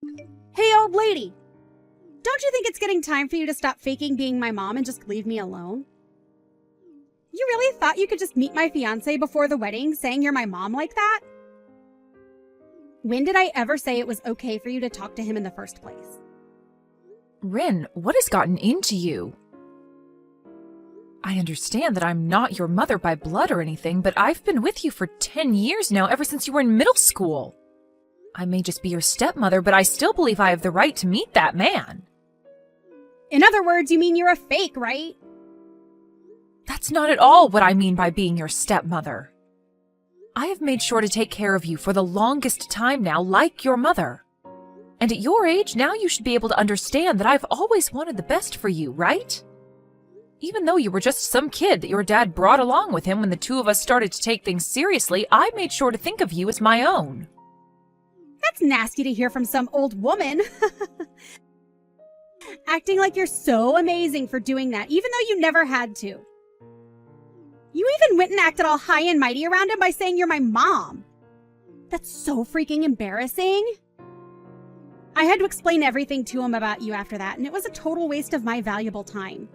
Hey, old lady! Don't you think it's getting time for you to stop faking being my mom and just leave me alone? You really thought you could just meet my fiancé before the wedding saying you're my mom like that? When did I ever say it was okay for you to talk to him in the first place? Rin, what has gotten into you? I understand that I'm not your mother by blood or anything, but I've been with you for 10 years now, ever since you were in middle school. I may just be your stepmother, but I still believe I have the right to meet that man. In other words, you mean you're a fake, right? That's not at all what I mean by being your stepmother. I have made sure to take care of you for the longest time now, like your mother. And at your age, now you should be able to understand that I've always wanted the best for you, right? Even though you were just some kid that your dad brought along with him when the two of us started to take things seriously, I made sure to think of you as my own. That's nasty to hear from some old woman. Acting like you're so amazing for doing that, even though you never had to. You even went and acted all high and mighty around him by saying you're my mom. That's so freaking embarrassing. I had to explain everything to him about you after that, and it was a total waste of my valuable time.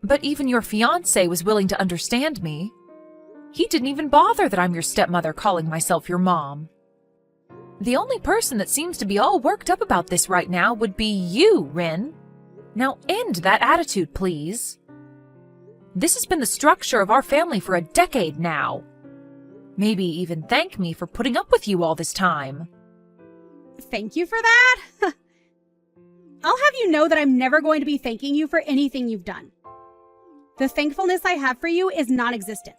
But even your fiancé was willing to understand me. He didn't even bother that I'm your stepmother calling myself your mom. The only person that seems to be all worked up about this right now would be you, Rin. Now end that attitude, please. This has been the structure of our family for a decade now. Maybe even thank me for putting up with you all this time. Thank you for that? I'll have you know that I'm never going to be thanking you for anything you've done. The thankfulness I have for you is non-existent.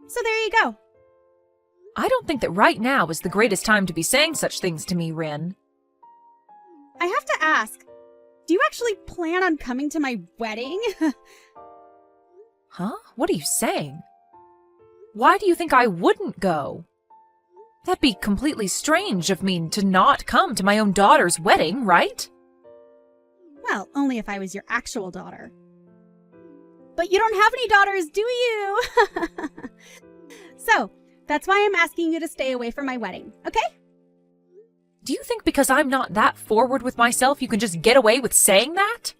So there you go. I don't think that right now is the greatest time to be saying such things to me, Rin. I have to ask, do you actually plan on coming to my wedding? Huh? What are you saying? Why do you think I wouldn't go? That'd be completely strange of me to not come to my own daughter's wedding, right? Well, only if I was your actual daughter. But you don't have any daughters, do you? So, that's why I'm asking you to stay away from my wedding, okay? Do you think because I'm not that forward with myself you can just get away with saying that?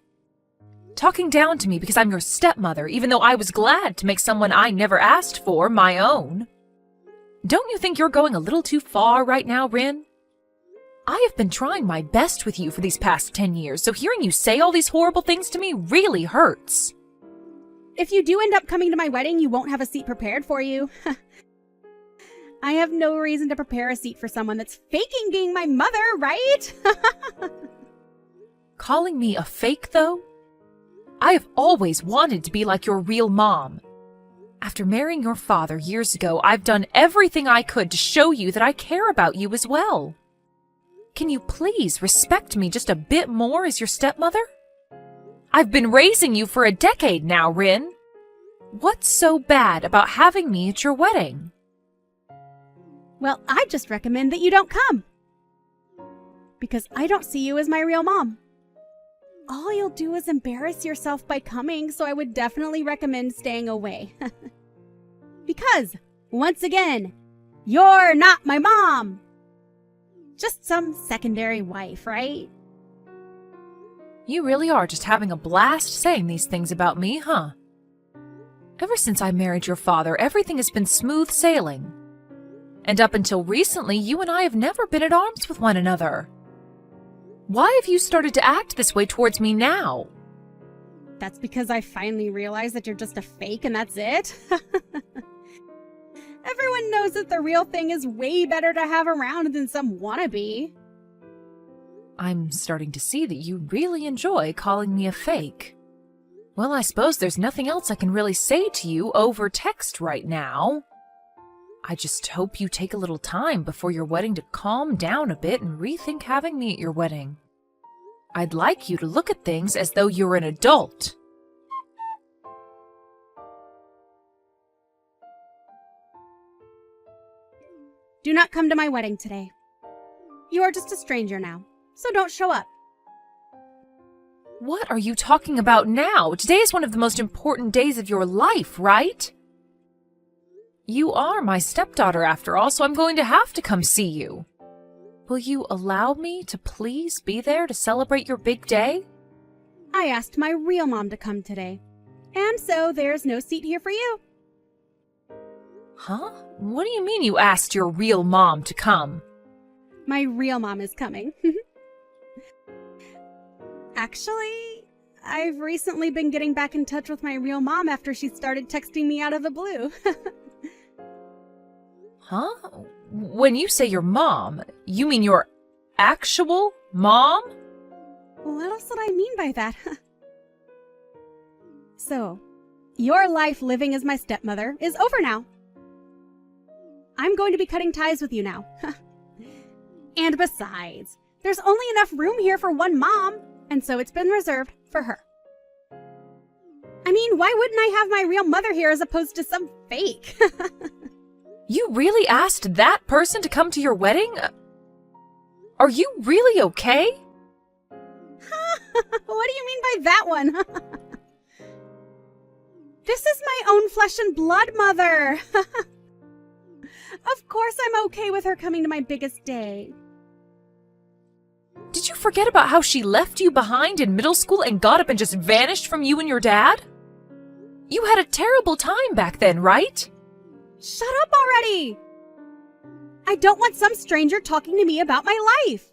Talking down to me because I'm your stepmother, even though I was glad to make someone I never asked for my own. Don't you think you're going a little too far right now, Rin? I have been trying my best with you for these past 10 years, so hearing you say all these horrible things to me really hurts. If you do end up coming to my wedding, you won't have a seat prepared for you. I have no reason to prepare a seat for someone that's faking being my mother, right? Calling me a fake, though? I have always wanted to be like your real mom. After marrying your father years ago, I've done everything I could to show you that I care about you as well. Can you please respect me just a bit more as your stepmother? I've been raising you for a decade now, Rin. What's so bad about having me at your wedding? Well, I just recommend that you don't come. Because I don't see you as my real mom. All you'll do is embarrass yourself by coming, so I would definitely recommend staying away. Because, once again, you're not my mom. Just some secondary wife, right? You really are just having a blast saying these things about me, huh? Ever since I married your father, everything has been smooth sailing. And up until recently, you and I have never been at arms with one another. Why have you started to act this way towards me now? That's because I finally realized that you're just a fake and that's it. Everyone knows that the real thing is way better to have around than some wannabe. I'm starting to see that you really enjoy calling me a fake. Well, I suppose there's nothing else I can really say to you over text right now. I just hope you take a little time before your wedding to calm down a bit and rethink having me at your wedding. I'd like you to look at things as though you're an adult. Do not come to my wedding today. You are just a stranger now, so don't show up. What are you talking about now? Today is one of the most important days of your life, right? You are my stepdaughter after all, so I'm going to have to come see you. Will you allow me to please be there to celebrate your big day? I asked my real mom to come today, and so there's no seat here for you. Huh? What do you mean you asked your real mom to come? My real mom is coming. Actually, I've recently been getting back in touch with my real mom after she started texting me out of the blue. Huh? When you say your mom, you mean your actual mom? What else did I mean by that? So, your life living as my stepmother is over now. I'm going to be cutting ties with you now. And besides, there's only enough room here for one mom, and so it's been reserved for her. I mean, why wouldn't I have my real mother here as opposed to some fake? You really asked that person to come to your wedding? Are you really okay? What do you mean by that one? This is my own flesh and blood mother. Of course I'm okay with her coming to my biggest day. Did you forget about how she left you behind in middle school and got up and just vanished from you and your dad? You had a terrible time back then, right? Shut up already! I don't want some stranger talking to me about my life.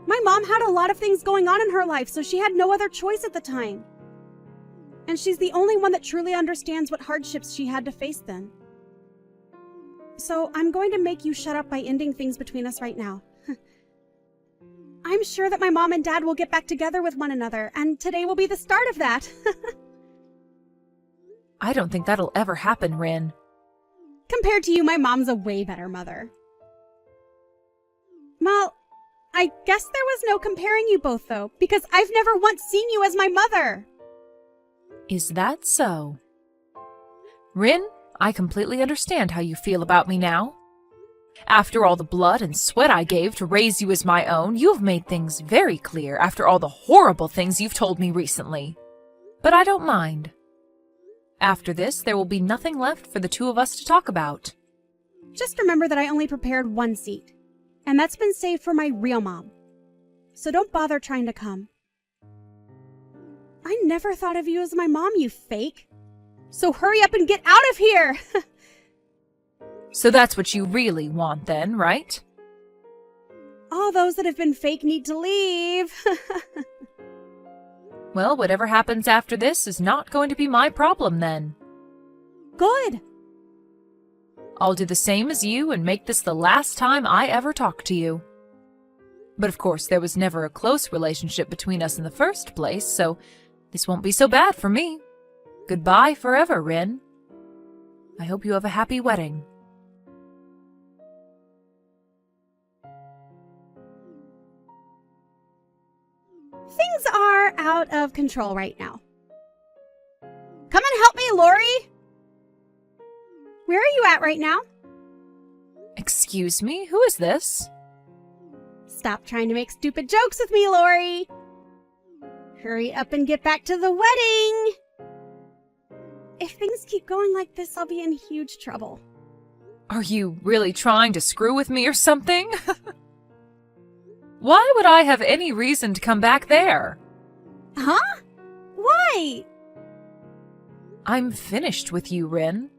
My mom had a lot of things going on in her life, so she had no other choice at the time. And she's the only one that truly understands what hardships she had to face then. So I'm going to make you shut up by ending things between us right now. I'm sure that my mom and dad will get back together with one another, and today will be the start of that. I don't think that'll ever happen, Rin. Compared to you, my mom's a way better mother. Well, I guess there was no comparing you both, though, because I've never once seen you as my mother. Is that so? Rin, I completely understand how you feel about me now. After all the blood and sweat I gave to raise you as my own, you have made things very clear after all the horrible things you've told me recently. But I don't mind. After this, there will be nothing left for the two of us to talk about. Just remember that I only prepared one seat, and that's been saved for my real mom. So don't bother trying to come. I never thought of you as my mom, you fake. So hurry up and get out of here! So that's what you really want then, right? All those that have been fake need to leave. Well, whatever happens after this is not going to be my problem then. Good. I'll do the same as you and make this the last time I ever talk to you. But of course, there was never a close relationship between us in the first place, so this won't be so bad for me. Goodbye forever, Rin. I hope you have a happy wedding. Things are out of control right now. Come and help me, Lori! Where are you at right now? Excuse me, who is this? Stop trying to make stupid jokes with me, Lori! Hurry up and get back to the wedding! If things keep going like this, I'll be in huge trouble. Are you really trying to screw with me or something? Why would I have any reason to come back there? Huh? Why? I'm finished with you, Rin.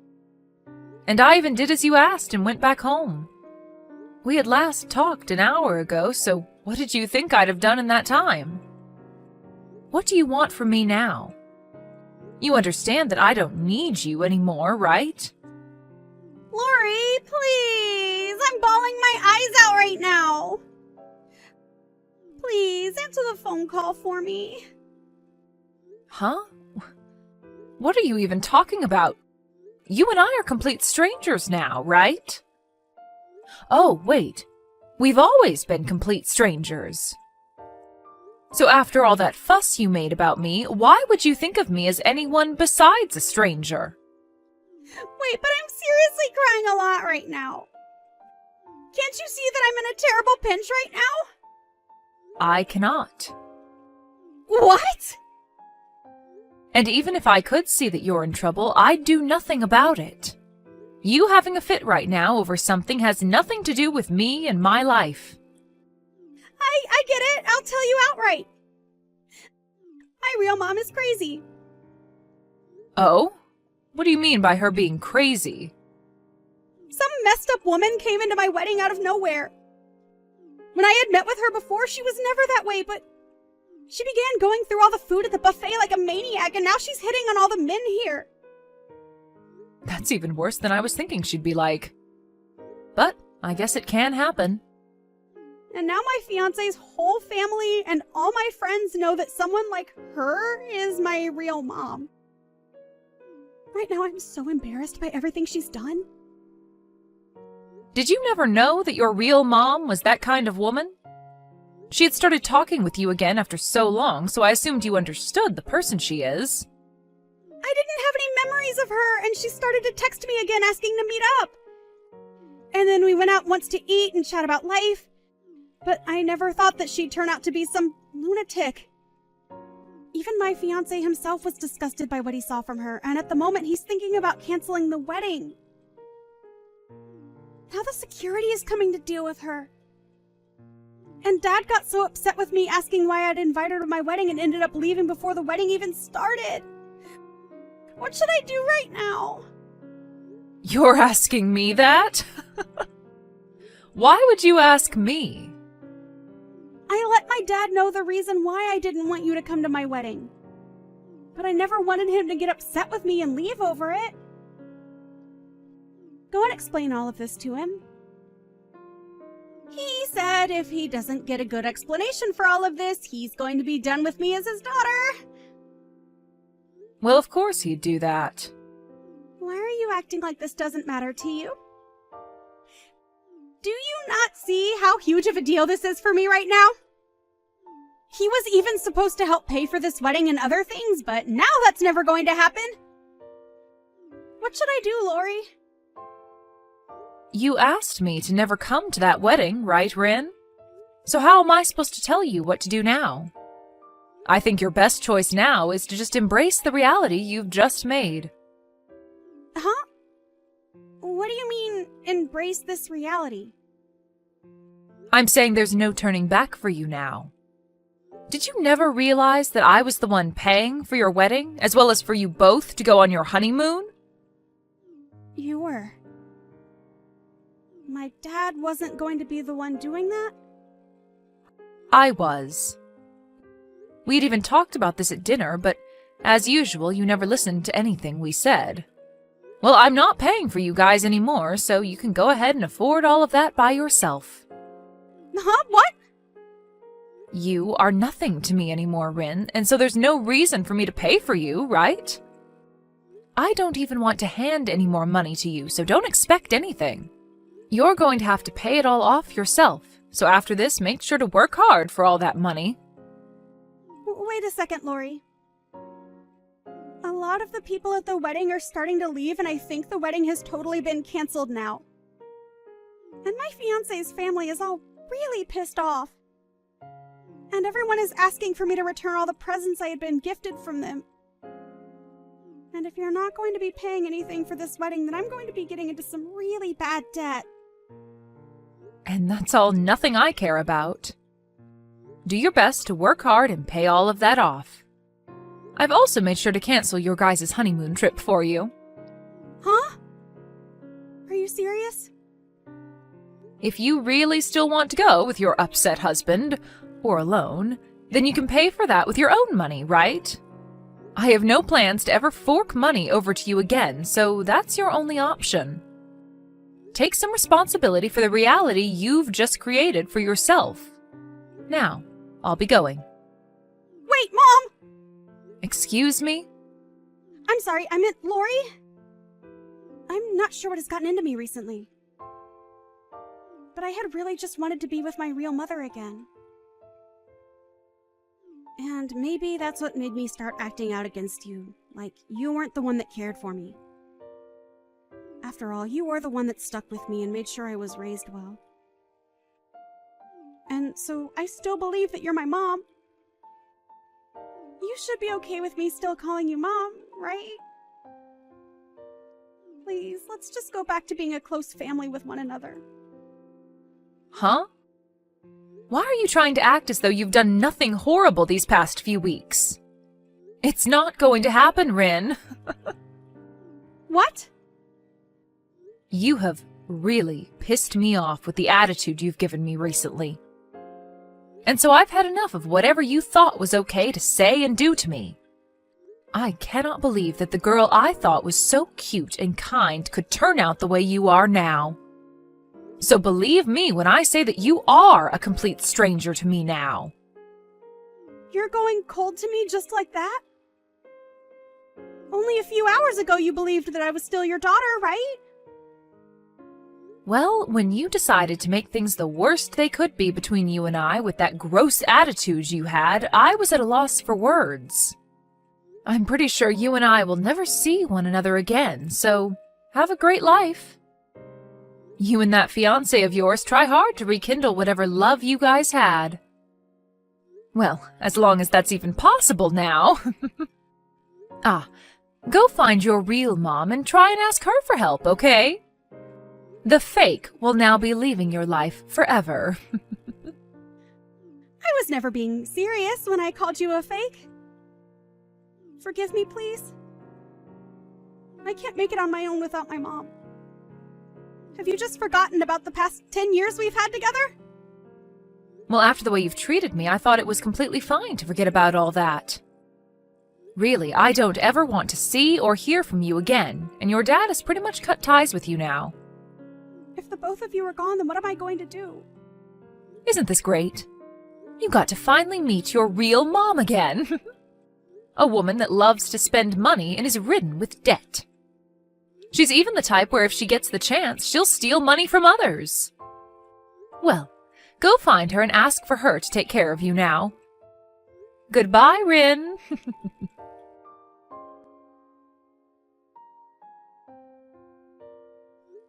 And I even did as you asked and went back home. We had last talked an hour ago, so what did you think I'd have done in that time? What do you want from me now? You understand that I don't need you anymore, right? Lori, please! I'm bawling my eyes out right now! Please, answer the phone call for me. Huh? What are you even talking about? You and I are complete strangers now, right? Oh, wait. We've always been complete strangers. So after all that fuss you made about me, why would you think of me as anyone besides a stranger? Wait, but I'm seriously crying a lot right now. Can't you see that I'm in a terrible pinch right now? I cannot. What? And even if I could see that you're in trouble, I'd do nothing about it. You having a fit right now over something has nothing to do with me and my life. get it. I'll tell you outright. My real mom is crazy. Oh? What do you mean by her being crazy? Some messed up woman came into my wedding out of nowhere. When I had met with her before, she was never that way, but she began going through all the food at the buffet like a maniac, and now she's hitting on all the men here. That's even worse than I was thinking she'd be like. But I guess it can happen. And now my fiancé's whole family and all my friends know that someone like her is my real mom. Right now, I'm so embarrassed by everything she's done. Did you never know that your real mom was that kind of woman? She had started talking with you again after so long, so I assumed you understood the person she is. I didn't have any memories of her, and she started to text me again asking to meet up. And then we went out once to eat and chat about life, but I never thought that she'd turn out to be some lunatic. Even my fiancé himself was disgusted by what he saw from her, and at the moment he's thinking about canceling the wedding. Now the security is coming to deal with her. And Dad got so upset with me asking why I'd invited her to my wedding and ended up leaving before the wedding even started. What should I do right now? You're asking me that? Why would you ask me? I let my dad know the reason why I didn't want you to come to my wedding. But I never wanted him to get upset with me and leave over it. Go and explain all of this to him. He said if he doesn't get a good explanation for all of this, he's going to be done with me as his daughter. Well, of course he'd do that. Why are you acting like this doesn't matter to you? Do you not see how huge of a deal this is for me right now? He was even supposed to help pay for this wedding and other things, but now that's never going to happen. What should I do, Lori? You asked me to never come to that wedding, right, Rin? So how am I supposed to tell you what to do now? I think your best choice now is to just embrace the reality you've just made. Huh? What do you mean, embrace this reality? I'm saying there's no turning back for you now. Did you never realize that I was the one paying for your wedding, as well as for you both to go on your honeymoon? You were. My dad wasn't going to be the one doing that? I was. We'd even talked about this at dinner, but as usual, you never listened to anything we said. Well, I'm not paying for you guys anymore, so you can go ahead and afford all of that by yourself. Huh? What? You are nothing to me anymore, Rin, and so there's no reason for me to pay for you, right? I don't even want to hand any more money to you, so don't expect anything. You're going to have to pay it all off yourself, so after this, make sure to work hard for all that money. Wait a second, Lori. A lot of the people at the wedding are starting to leave, and I think the wedding has totally been canceled now. And my fiancé's family is all really pissed off. And everyone is asking for me to return all the presents I had been gifted from them. And if you're not going to be paying anything for this wedding, then I'm going to be getting into some really bad debt. And that's all nothing I care about. Do your best to work hard and pay all of that off. I've also made sure to cancel your guys' honeymoon trip for you. Huh? Are you serious? If you really still want to go with your upset husband, or alone, then you can pay for that with your own money, right? I have no plans to ever fork money over to you again, so that's your only option. Take some responsibility for the reality you've just created for yourself. Now, I'll be going. Wait, Mom! Excuse me? I'm sorry, I meant Lori? I'm not sure what has gotten into me recently. But I had really just wanted to be with my real mother again. And maybe that's what made me start acting out against you, like you weren't the one that cared for me. After all, you were the one that stuck with me and made sure I was raised well. And so I still believe that you're my mom. You should be okay with me still calling you Mom, right? Please, let's just go back to being a close family with one another. Huh? Why are you trying to act as though you've done nothing horrible these past few weeks? It's not going to happen, Rin. What? You have really pissed me off with the attitude you've given me recently. And so I've had enough of whatever you thought was okay to say and do to me. I cannot believe that the girl I thought was so cute and kind could turn out the way you are now. So believe me when I say that you are a complete stranger to me now. You're going cold to me just like that? Only a few hours ago you believed that I was still your daughter, right? Well, when you decided to make things the worst they could be between you and I with that gross attitude you had, I was at a loss for words. I'm pretty sure you and I will never see one another again, so have a great life. You and that fiancé of yours try hard to rekindle whatever love you guys had. Well, as long as that's even possible now. Go find your real mom and try and ask her for help, okay? The fake will now be leaving your life forever. I was never being serious when I called you a fake. Forgive me, please. I can't make it on my own without my mom. Have you just forgotten about the past 10 years we've had together? Well, after the way you've treated me, I thought it was completely fine to forget about all that. Really, I don't ever want to see or hear from you again, and your dad has pretty much cut ties with you now. If the both of you are gone, then what am I going to do? Isn't this great? You got to finally meet your real mom again. A woman that loves to spend money and is ridden with debt. She's even the type where if she gets the chance, she'll steal money from others. Well, go find her and ask for her to take care of you now. Goodbye, Rin.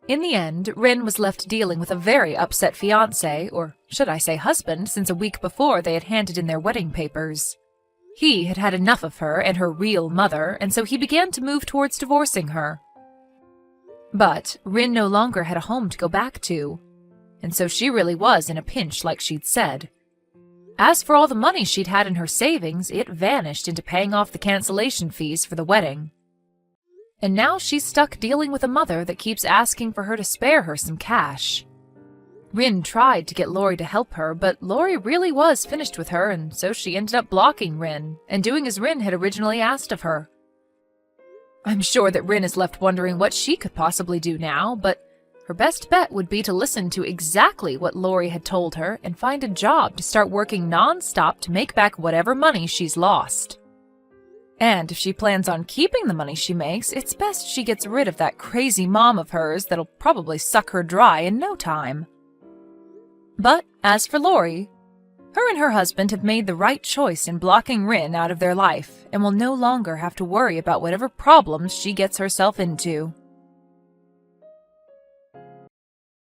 In the end, Rin was left dealing with a very upset fiancé, or should I say husband, since a week before they had handed in their wedding papers. He had had enough of her and her real mother, and so he began to move towards divorcing her. But Rin no longer had a home to go back to, and so she really was in a pinch like she'd said. As for all the money she'd had in her savings, it vanished into paying off the cancellation fees for the wedding. And now she's stuck dealing with a mother that keeps asking for her to spare her some cash. Rin tried to get Lori to help her, but Lori really was finished with her, and so she ended up blocking Rin, and doing as Rin had originally asked of her. I'm sure that Rin is left wondering what she could possibly do now, but her best bet would be to listen to exactly what Lori had told her and find a job to start working non-stop to make back whatever money she's lost. And if she plans on keeping the money she makes, it's best she gets rid of that crazy mom of hers that'll probably suck her dry in no time. But as for Lori, her and her husband have made the right choice in blocking Rin out of their life and will no longer have to worry about whatever problems she gets herself into.